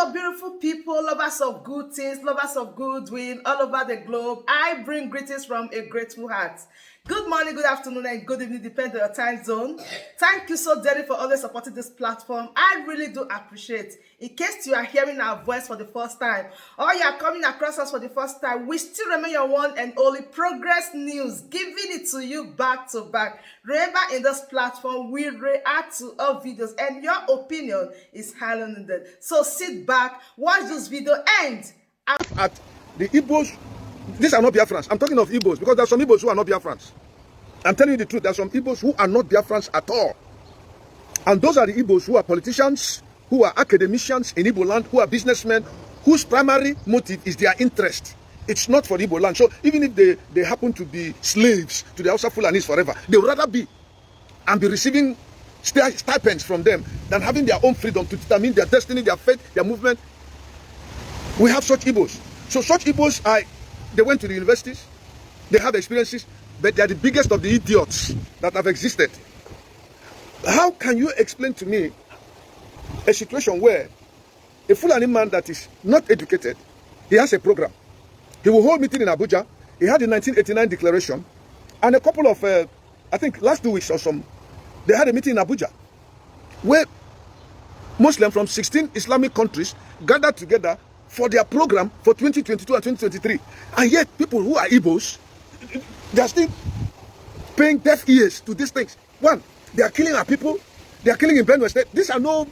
Hello, beautiful people, lovers of good things, lovers of goodwill all over the globe. I bring greetings from a grateful heart. Good morning, good afternoon, and good evening, depending on your time zone. Thank you so dearly for always supporting this platform. I really do appreciate. In case you are hearing our voice for the first time, or you are coming across us for the first time, we still remain your one and only Progress News, giving it to you back to back. Remember, in this platform, we react to all videos, and your opinion is highly needed. So sit back, watch this video, and at the Igbos. These are not Biafrans. I'm talking of Igbos because there are some Igbos who are not Biafrans. I'm telling you the truth. There are some Igbos who are not Biafrans at all. And those are the Igbos who are politicians, who are academicians in Igbo land, who are businessmen, whose primary motive is their interest. It's not for the Igbo land. So even if they happen to be slaves to the Hausa Fulanis forever, they would rather be and be receiving stipends from them than having their own freedom to determine their destiny, their fate, their movement. We have such Igbos. So such Igbos they went to the universities, they have experiences, but they are the biggest of the idiots that have existed. How can you explain to me a situation where a Fulani man that is not educated, he has a program, he will hold meeting in Abuja, he had the 1989 declaration, and a couple of, I think last 2 weeks or some, they had a meeting in Abuja, where Muslims from 16 Islamic countries gathered together for their program for 2022 and 2023. And yet, people who are Igbos, they are still paying deaf ears to these things. One, they are killing our people. They are killing in Benue State. These are no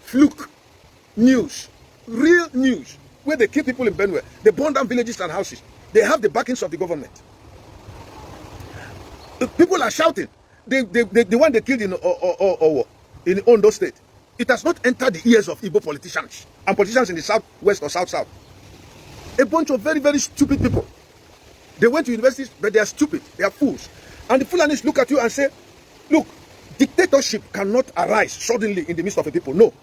fluke news. Real news. Where they kill people in Benue. They burn down villages and houses. They have the backings of the government. People are shouting. The one they killed in Ondo State. It has not entered the ears of Igbo politicians and politicians in the southwest or south-south. A bunch of very, very stupid people. They went to universities, but they are stupid. They are fools. And the Fulanis look at you and say, look, dictatorship cannot arise suddenly in the midst of a people. No.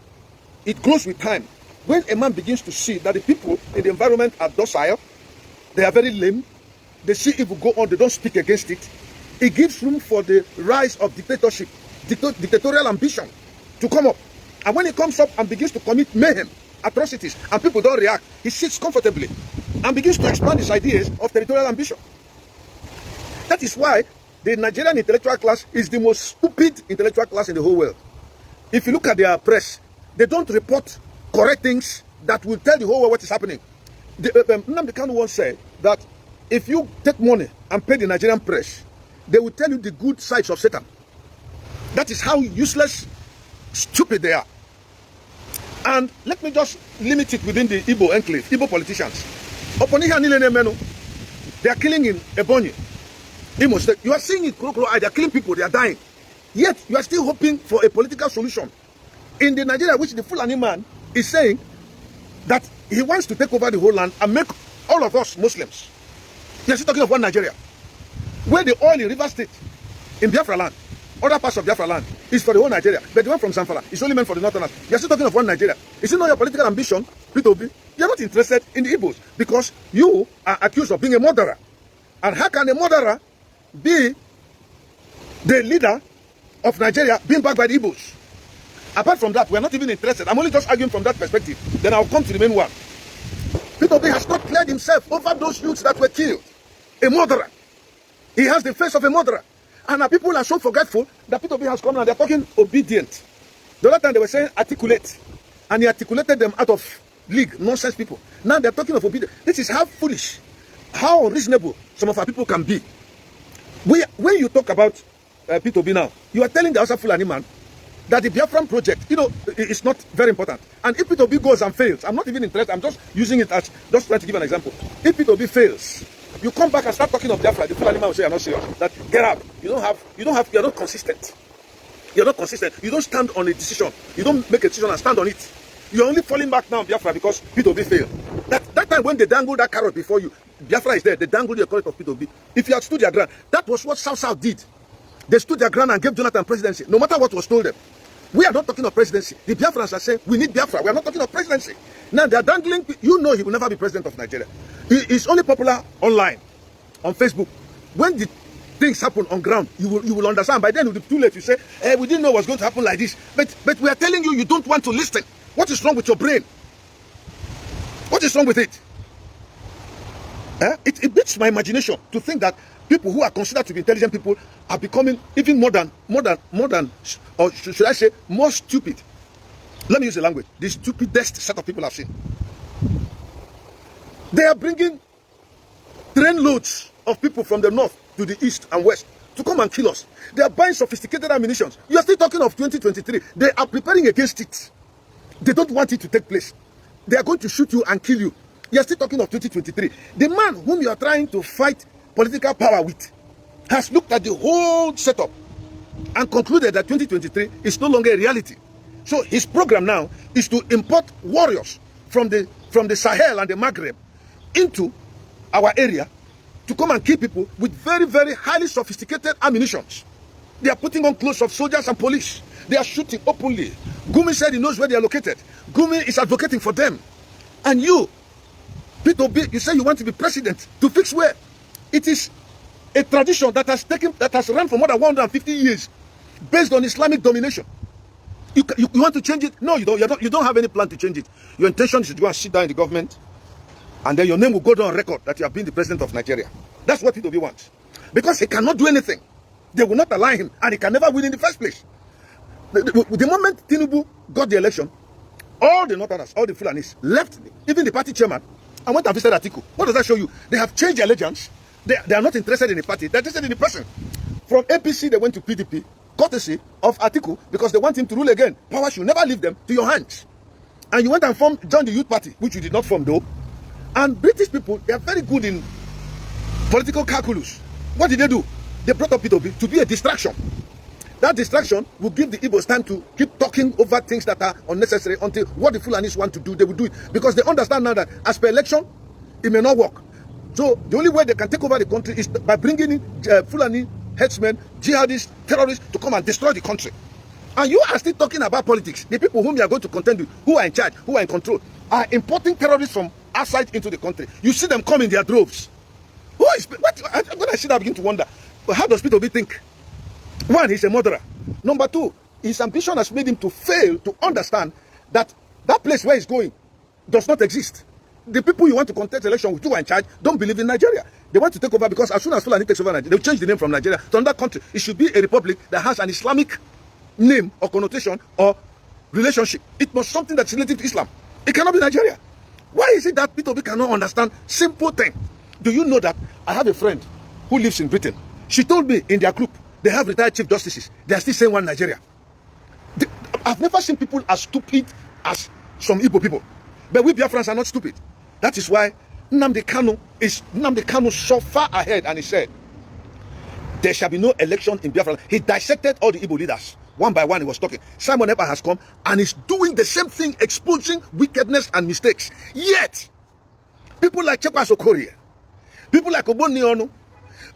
It grows with time. When a man begins to see that the people in the environment are docile, they are very lame, they see evil go on, they don't speak against it, it gives room for the rise of dictatorship, dictatorial ambition to come up. And when he comes up and begins to commit mayhem, atrocities, and people don't react, he sits comfortably and begins to expand his ideas of territorial ambition. That is why the Nigerian intellectual class is the most stupid intellectual class in the whole world. If you look at their press, they don't report correct things that will tell the whole world what is happening. NNAMDI KANU once said that if you take money and pay the Nigerian press, they will tell you the good sides of Satan. That is how useless, stupid they are. And let me just limit it within the Igbo enclave, Igbo politicians. They are killing in Ebonyi, Imo State. You are seeing it, they are killing people, they are dying. Yet, you are still hoping for a political solution. In the Nigeria, which the Fulani man is saying that he wants to take over the whole land and make all of us Muslims. You are still talking of one Nigeria. Where the oil in River State, in BIAFRALAND, other parts of BIAFRALAND is for the whole Nigeria. But the one from Zamfara is only meant for the northerners. You're still talking of one Nigeria. Is it not your political ambition, IPOB? You're not interested in the Igbos because you are accused of being a murderer. And how can a murderer be the leader of Nigeria being backed by the Igbos? Apart from that, we're not even interested. I'm only just arguing from that perspective. Then I'll come to the main one. IPOB has not cleared himself over those youths that were killed. A murderer. He has the face of a murderer. And our people are so forgetful that IPOB has come and they're talking obedient. The other time they were saying articulate. And he articulated them out of league, nonsense people. Now they're talking of obedience. This is how foolish, how unreasonable some of our people can be. When you talk about IPOB now, you are telling the Hausa Fulani man that the Biafran project, is not very important. And if IPOB goes and fails, I'm not even interested, I'm just using it as, just trying to give an example. If IPOB fails, you come back and start talking of Biafra, the Fulani man will say, you're not serious. That, get up. You're not consistent. You're not consistent. You don't stand on a decision. You don't make a decision and stand on it. You're only falling back now on Biafra because IPOB failed. That time when they dangled that carrot before you, Biafra is there, they dangled the carrot of IPOB. If you had stood your ground, that was what South did. They stood their ground and gave Jonathan presidency, no matter what was told them. We are not talking of presidency. The Biafrans are saying, we need Biafra. We are not talking of presidency. Now they are dangling, he will never be president of Nigeria. He is only popular online, on Facebook. When the things happen on ground, you will understand. By then it will be too late. You say, we didn't know what's going to happen like this. But we are telling you, you don't want to listen. What is wrong with your brain? is wrong with it? It beats my imagination to think that people who are considered to be intelligent people are becoming even more than, or should I say, more stupid. Let me use the language. The stupidest set of people I've seen. They are bringing train loads of people from the north to the east and west to come and kill us. They are buying sophisticated ammunition. You are still talking of 2023. They are preparing against it. They don't want it to take place. They are going to shoot you and kill you. You are still talking of 2023. The man whom you are trying to fight political power with has looked at the whole setup and concluded that 2023 is no longer a reality. So his program now is to import warriors from the Sahel and the Maghreb into our area to come and kill people with very, very highly sophisticated ammunition. They are putting on clothes of soldiers and police. They are shooting openly. Gumi said he knows where they are located. Gumi is advocating for them. And you, Peter Obi, you say you want to be president. To fix where? It is a tradition that has run for more than 150 years based on Islamic domination. You want to change it? No, you don't have any plan to change it. Your intention is to go and sit down in the government, and then your name will go down on record that you have been the president of Nigeria. That's what Peter Obi wants. Because he cannot do anything. They will not align him, and he can never win in the first place. The moment Tinubu got the election, all the Northerners, all the Fulanis left, even the party chairman, and went and visited Atiku. What does that show you? They have changed their allegiance. They are not interested in the party. They're interested in the person. From APC, they went to PDP, courtesy of Atiku, because they want him to rule again. Power should never leave them to your hands. And you went and joined the Youth Party, which you did not form though. And British people, they are very good in political calculus. What did they do? They brought up Peter Obi to be a distraction. That distraction will give the Igbos time to keep talking over things that are unnecessary until what the Fulanis want to do, they will do it. Because they understand now that as per election, it may not work. So the only way they can take over the country is by bringing in Fulani headsmen, jihadists, terrorists to come and destroy the country. And you are still talking about politics. The people whom you are going to contend with, who are in charge, who are in control, are importing terrorists from outside into the country. You see them come in their droves. When I see that, I begin to wonder, but how does Peter Obi think? One, he's a murderer. Number two, his ambition has made him to fail to understand that that place where he's going does not exist. The people you want to contest election with, who are in charge, don't believe in Nigeria. They want to take over because as soon as Fulani takes over Nigeria, they'll change the name from Nigeria to another country. It should be a republic that has an Islamic name or connotation or relationship. It must be something that's related to Islam. It cannot be Nigeria. Why is it that people cannot understand simple thing? Do you know that I have a friend who lives in Britain? She told me in their group, they have retired chief justices. They are still saying one Nigeria. I've never seen people as stupid as some Igbo people. But we Biafrans are not stupid. That is why NNAMDI KANU so far ahead, and he said, there shall be no election in Biafra. He dissected all the Igbo leaders. One by one, he was talking. Simon Ekpa has come and is doing the same thing, exposing wickedness and mistakes. Yet, people like Chekwa Sokorie, people like Oboni Onu,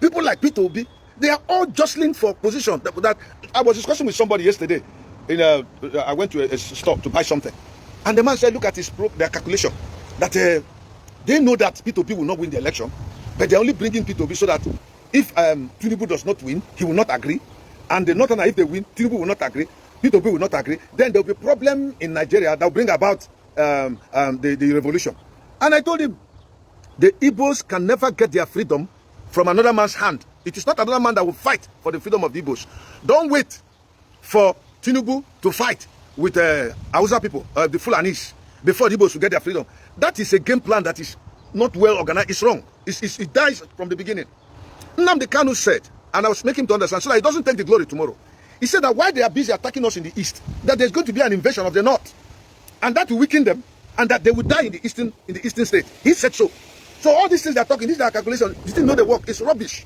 people like Peter Obi, they are all jostling for position. That I was discussing with somebody yesterday. I went to a store to buy something, and the man said, "Look at their calculation. That they know that Peter Obi will not win the election, but they're only bringing Peter Obi so that if Tinubu does not win, he will not agree, and the Northern, if they win, Tinubu will not agree, Peter Obi will not agree. Then there will be a problem in Nigeria that will bring about the revolution." And I told him, the Igbos can never get their freedom from another man's hand. It is not another man that will fight for the freedom of the Igbos. Don't wait for Tinubu to fight with Hausa people, the Fulanis, before the Igbos will get their freedom. That is a game plan that is not well organized. It's wrong. It dies from the beginning. NNAMDI KANU said, and I was making him to understand so that he doesn't take the glory tomorrow. He said that while they are busy attacking us in the east, that there's going to be an invasion of the north, and that will weaken them, and that they will die in the eastern state. He said so. So all these things they're talking, these are calculations. You didn't know they work. It's rubbish.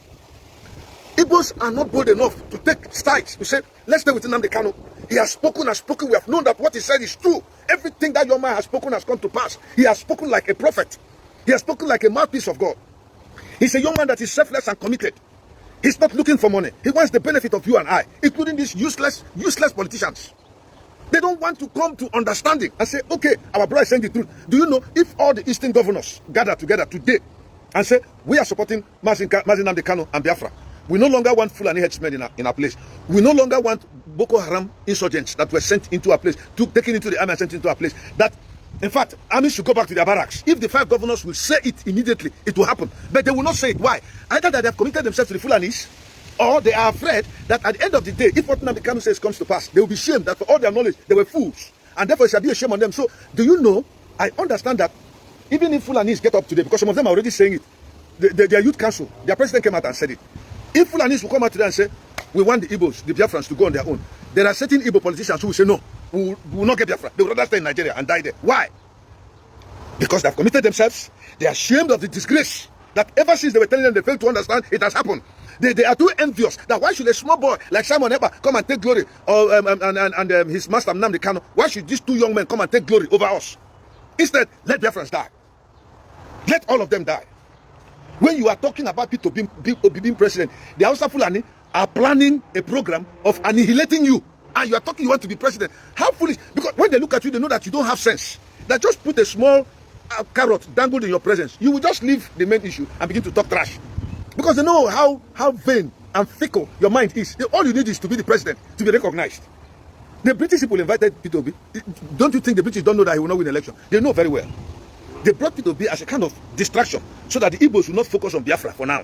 Igbos are not bold enough to take sides to say, let's stay with NNAMDI KANU. He has spoken and spoken. We have known that what he said is true. Everything that young man has spoken has come to pass. He has spoken like a prophet. He has spoken like a mouthpiece of God. He's a young man that is selfless and committed. He's not looking for money. He wants the benefit of you and I, including these useless politicians. They don't want to come to understanding and say, okay, our brother is saying the truth. Do you know, if all the eastern governors gather together today and say, we are supporting NNAMDI KANU and Biafra, we no longer want Fulani headsmen in our place. We no longer want Boko Haram insurgents that were sent into our place, taken into the army and sent into our place. That In fact, army should go back to their barracks. If the 5 governors will say it immediately, it will happen. But they will not say it. Why? Either that they have committed themselves to the Fulanis, or they are afraid that at the end of the day, if what NNAMDI KANU says comes to pass, they will be shamed that for all their knowledge, they were fools. And therefore, it shall be a shame on them. So, do you know, I understand that even if Fulanis get up today, because some of them are already saying it, their youth council, their president came out and said it. If Fulanis will come out today and say, we want the Igbos, the Biafrans, to go on their own, there are certain Igbo politicians who will say, no, we will not get Biafra. They will rather stay in Nigeria and die there. Why? Because they have committed themselves. They are ashamed of the disgrace that ever since they were telling them they failed to understand, it has happened. They are too envious. That why should a small boy like Simon Eber come and take glory, or his master NNAMDI KANU? Why should these 2 young men come and take glory over us? Instead, let Biafrans die. Let all of them die. When you are talking about people being president, the Hausa Fulani are planning a program of annihilating you, and you are talking you want to be president. How foolish! Because when they look at you, they know that you don't have sense. That just put a small carrot dangled in your presence. You will just leave the main issue and begin to talk trash, because they know how vain and fickle your mind is. All you need is to be the president, to be recognized. The British people invited P2B. Don't you think the British don't know that he will not win the election? They know very well. They brought P2B as a kind of distraction so that the Igbos will not focus on Biafra for now.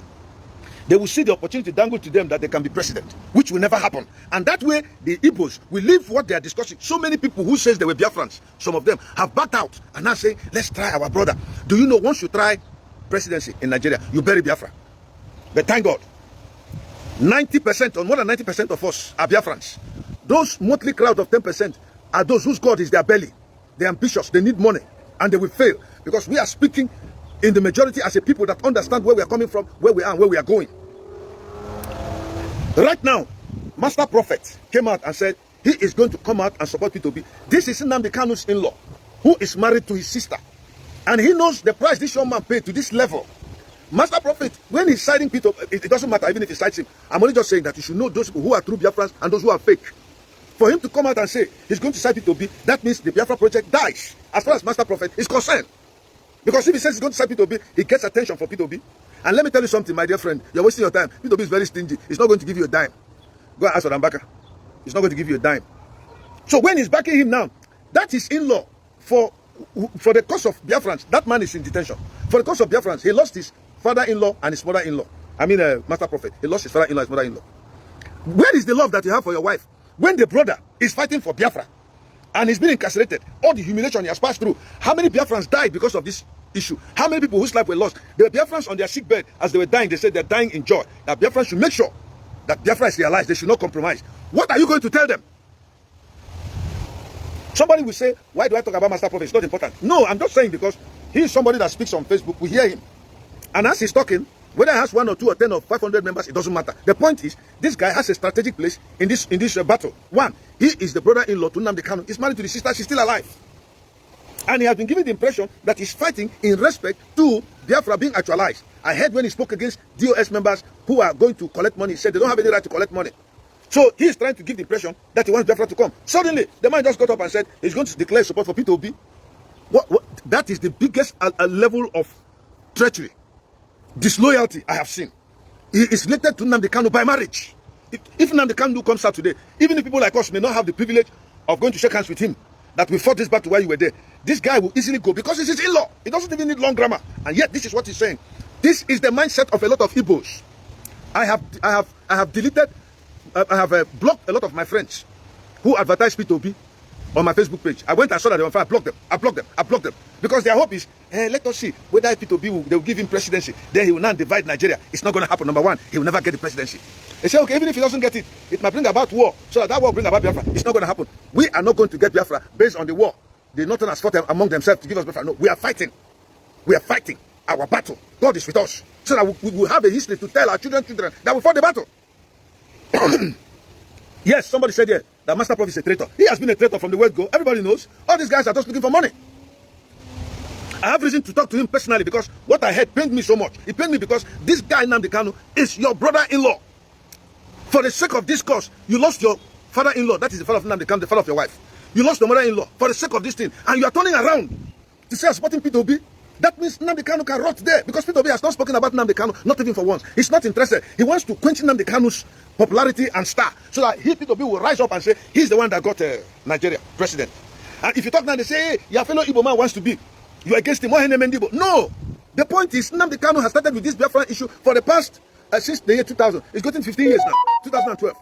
They will see the opportunity dangled to them that they can be president, which will never happen. And that way, the Igbos will leave what they are discussing. So many people who says they were Biafrans, some of them have backed out and now say, let's try our brother. Do you know, once you try presidency in Nigeria, you bury Biafra. But thank God, 90% or more than 90% of us are Biafrans. Those motley crowd of 10% are those whose God is their belly. They're ambitious, they need money, and they will fail. Because we are speaking in the majority as a people that understand where we are coming from, where we are and where we are going. Right now, Master Prophet came out and said he is going to come out and support P2B. This is NNAMDI KANU's in-law, who is married to his sister. And he knows the price this young man paid to this level. Master Prophet, when he's siding P2B, it doesn't matter even if he sides him. I'm only just saying that you should know those people who are true Biafrans and those who are fake. For him to come out and say he's going to side P2B, that means the Biafra project dies, as far as Master Prophet is concerned. Because if he says he's going to side P2B, he gets attention for P2B. And let me tell you something, my dear friend, you're wasting your time. P2B is very stingy. He's not going to give you a dime. Go and ask Odambaka. He's not going to give you a dime. So when he's backing him now, that is in-law for the cause of Biafrans. That man is in detention. For the cause of Biafrans, he lost his father-in-law and his mother-in-law. I mean, Master Prophet. He lost his father-in-law and his mother-in-law. Where is the love that you have for your wife? When the brother is fighting for Biafra and he's been incarcerated, all the humiliation he has passed through, how many Biafrans died because of this issue? How many people whose life were lost? There were Biafrans on their sick bed as they were dying. They said they're dying in joy. That Biafrans should make sure that Biafra is realized. They should not compromise. What are you going to tell them? Somebody will say, why do I talk about Master Prophet? It's not important. No, I'm just saying because he is somebody that speaks on Facebook. We hear him. And as he's talking, whether he has 1 or 2 or 10 or 500 members, it doesn't matter. The point is, this guy has a strategic place in this battle. One, he is the brother-in-law to NNAMDI KANU. He's married to the sister. She's still alive. And he has been given the impression that he's fighting in respect to Biafra being actualized. I heard when he spoke against DOS members who are going to collect money, he said they don't have any right to collect money. So he is trying to give the impression that he wants Biafra to come. Suddenly, the man just got up and said he's going to declare support for P2B. That is the biggest level of treachery, disloyalty I have seen. He is related to NNAMDI KANU by marriage. If NNAMDI KANU comes out today, even if people like us may not have the privilege of going to shake hands with him, that we fought this battle while you were there, this guy will easily go because it's his in-law. He doesn't even need long grammar. And yet this is what he's saying. This is the mindset of a lot of Igbos. I have deleted, I have blocked a lot of my friends who advertise P2B on my Facebook page. I went and saw that they were on fire. I blocked them. Because their hope is, let us see whether P2B they will give him presidency. Then he will now divide Nigeria. It's not going to happen. Number one, he will never get the presidency. They say, okay, even if he doesn't get it, it might bring about war. So that war will bring about Biafra. It's not going to happen. We are not going to get Biafra based on the war the Northerners fought among themselves to give us Biafra. No, we are fighting. We are fighting our battle. God is with us. So that we will have a history to tell our children that we fought the battle. Yes, somebody said here that Master Prophet is a traitor. He has been a traitor from the word go. Everybody knows. All these guys are just looking for money. I have reason to talk to him personally because what I heard pained me so much. It pained me because this guy NNAMDI KANU is your brother-in-law. For the sake of this cause, you lost your father-in-law. That is the father of NNAMDI KANU, the father of your wife. You lost your mother-in-law for the sake of this thing. And you are turning around to say I'm supporting P2B. That means NNAMDI KANU can rot there because P2B has not spoken about NNAMDI KANU, not even for once. He's not interested. He wants to quench NNAMDI KANU's popularity and star so that P2B will rise up and say he's the one that got Nigeria president. And if you talk now, they say, hey, your fellow Igbo man wants to be. You are against him. No. The point is, NNAMDI KANU has started with this Biafra issue for the past, since the year 2000. It's gotten 15 years now. 2012.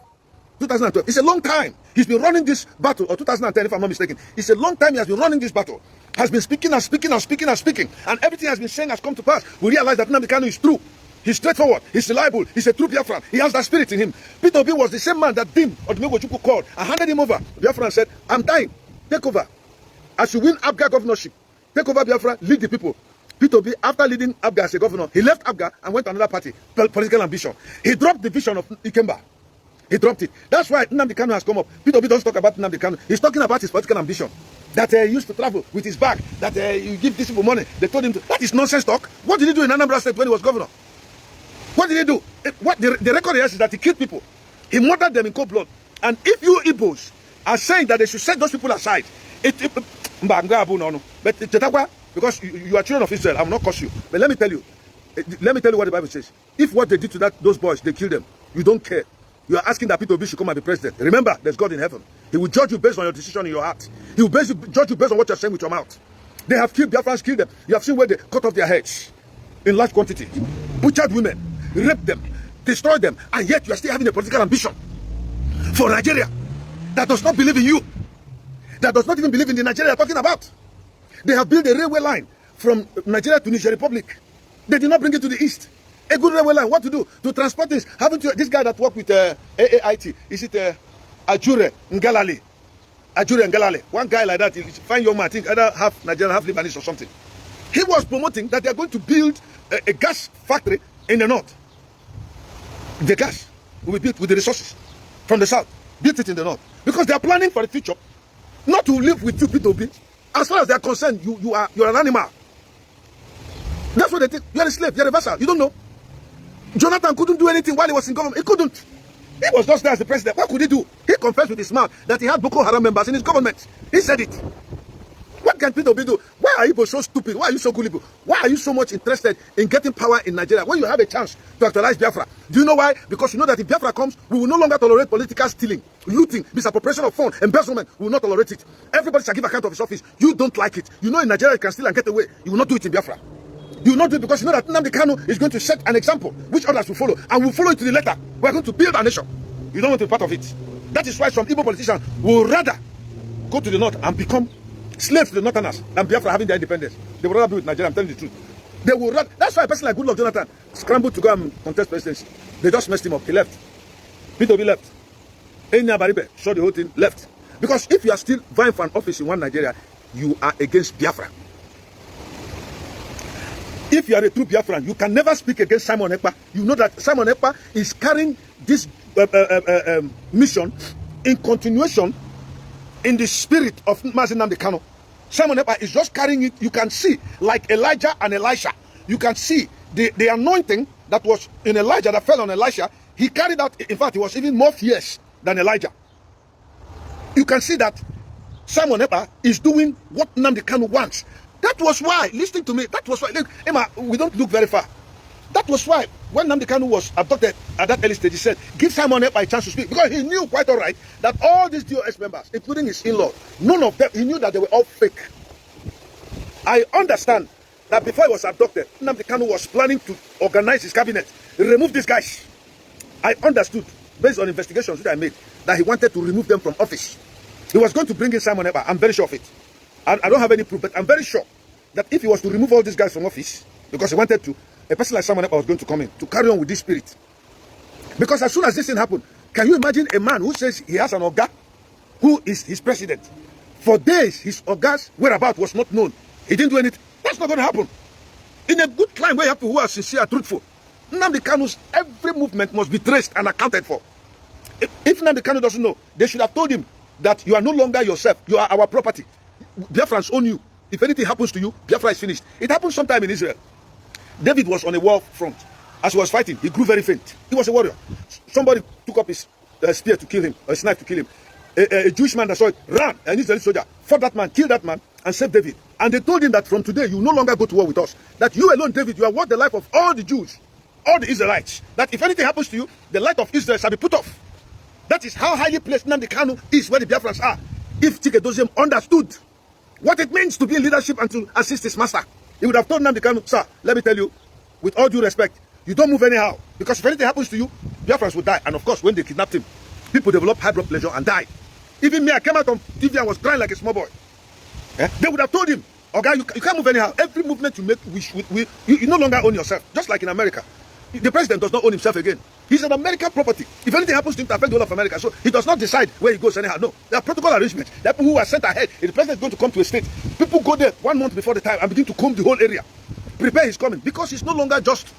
It's a long time. He's been running this battle, or 2010 if I'm not mistaken. It's a long time he has been running this battle. Has been speaking. And everything has been saying has come to pass. We realize that NNAMDI KANU is true. He's straightforward. He's reliable. He's a true Biafran. He has that spirit in him. Peter Obi was the same man that Dim Odumegwu called and handed him over. Biafra and said, I'm dying. Take over. As you win Abga governorship, take over Biafra, lead the people. Peter Obi, after leading Abga as a governor, he left Abga and went to another party, political ambition. He dropped the vision of Ikemba. He dropped it. That's why NNAMDI KANU has come up. Peter Obi doesn't talk about NNAMDI KANU. He's talking about his political ambition. That he used to travel with his bag. That you give these people money. They told him to. That is nonsense talk. What did he do in Anambra State when he was governor? What did he do? What the record is that he killed people. He murdered them in cold blood. And if you Igbos are saying that they should set those people aside, but because you are children of Israel, I will not curse you. But let me tell you what the Bible says. If what they did to those boys, they killed them, you don't care. You are asking that Peter Obi should come and be president. Remember, there's God in heaven. He will judge you based on your decision in your heart. He will judge you based on what you're saying with your mouth. They have killed Biafrans, killed them. You have seen where they cut off their heads in large quantity, butchered women, raped them, destroyed them, and yet you are still having a political ambition for Nigeria that does not believe in you, that does not even believe in the Nigeria you're talking about. They have built a railway line from Nigeria to Niger Republic. They did not bring it to the east. A good railway line, what to do? To transport this. Haven't you, this guy that worked with AAIT, is it Ajure Ngalale? Ajure Ngalale. One guy like that, fine young man, I think either half Nigerian, half Lebanese or something. He was promoting that they are going to build a gas factory in the north. The gas will be built with the resources from the south. Built it in the north. Because they are planning for the future. Not to live with you, Peter Obi. As far as they are concerned, you're an animal. That's what they think. You're a slave, you're a vassal. You don't know. Jonathan couldn't do anything while he was in government. He couldn't. He was just there as the president. What could he do? He confessed with his mouth that he had Boko Haram members in his government. He said it. What can Peter Obi do? Why are you so stupid? Why are you so gullible? Why are you so much interested in getting power in Nigeria when you have a chance to actualize Biafra? Do you know why? Because you know that if Biafra comes, we will no longer tolerate political stealing, looting, misappropriation of funds, embezzlement. We will not tolerate it. Everybody shall give account of his office. You don't like it. You know in Nigeria you can steal and get away. You will not do it in Biafra. You will not do it because you know that NNAMDI KANU is going to set an example which others will follow, and will follow it to the letter. We are going to build a nation. You don't want to be part of it. That is why some Igbo politicians will rather go to the north and become slaves to the northerners than Biafra having their independence. They would rather be with Nigeria. I'm telling you the truth. They will rather. That's why a person like Goodluck Jonathan scrambled to go and contest presidency. They just messed him up. He left. Peter Obi left. Enya Baribe saw the whole thing, left. Because if you are still vying for an office in one Nigeria, you are against Biafra. If you are a true Biafran, you can never speak against Simon Ekpa. You know that Simon Ekpa is carrying this mission in continuation in the spirit of NNAMDI KANU. Simon Ekpa is just carrying it. You can see, like Elijah and Elisha, you can see the anointing that was in Elijah that fell on Elisha. He carried out, in fact, he was even more fierce than Elijah. You can see that Simon Ekpa is doing what NNAMDI KANU wants. That was why, listening to me, that was why, look, Emma, we don't look very far. That was why, when NNAMDI KANU was abducted at that early stage, he said, give Simon Ekpa a chance to speak. Because he knew quite all right that all these DOS members, including his in-law, none of them, he knew that they were all fake. I understand that before he was abducted, NNAMDI KANU was planning to organize his cabinet, remove these guys. I understood, based on investigations that I made, that he wanted to remove them from office. He was going to bring in Simon Ekpa. I'm very sure of it. I don't have any proof, but I'm very sure that if he was to remove all these guys from office, because he wanted to, a person like Simon Ekpa was going to come in to carry on with this spirit. Because as soon as this thing happened, can you imagine a man who says he has an Oga who is his president? For days, his Oga's whereabouts was not known. He didn't do anything. That's not going to happen. In a good climb where you have people who are sincere and truthful, NNAMDI KANU's every movement must be traced and accounted for. If NNAMDI KANU doesn't know, they should have told him that you are no longer yourself. You are our property. Biafrans own you. If anything happens to you, Biafra is finished. It happened sometime in Israel. David was on a war front. As he was fighting, he grew very faint. He was a warrior. Somebody took up his spear to kill him, or his knife to kill him. A Jewish man that saw it ran, an Israeli soldier, fought that man, killed that man, and saved David. And they told him that from today, you no longer go to war with us. That you alone, David, you are worth the life of all the Jews, all the Israelites. That if anything happens to you, the light of Israel shall be put off. That is how highly placed NNAMDI KANU is where the Biafrans are. If Chike understood what it means to be in leadership and to assist his master, he would have told NNAMDI Kanu, sir, let me tell you, with all due respect, you don't move anyhow. Because if anything happens to you, Biafrans will die. And of course, when they kidnapped him, people developed high blood pressure and died. Even me, I came out on TV and was crying like a small boy. They would have told him, okay, you can't move anyhow. Every movement you make, you no longer own yourself. Just like in America. The president does not own himself again. He's an American property. If anything happens to him, to affect the whole of America. So he does not decide where he goes anyhow. No. There are protocol arrangements. There are people who are sent ahead. If the president is going to come to a state, people go there 1 month before the time and begin to comb the whole area. Prepare his coming. Because he's no longer just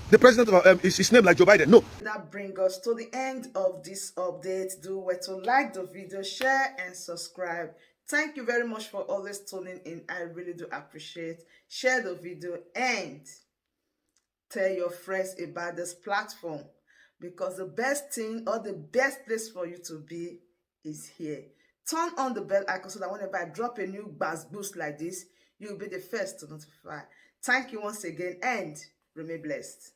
the president of his name like Joe Biden. No. That brings us to the end of this update. Do well to like the video, share and subscribe. Thank you very much for always tuning in. I really do appreciate. Share the video and tell your friends about this platform, because the best thing or the best place for you to be is here. Turn on the bell icon so that whenever I drop a new buzz boost like this, you'll be the first to notify. Thank you once again and remain blessed.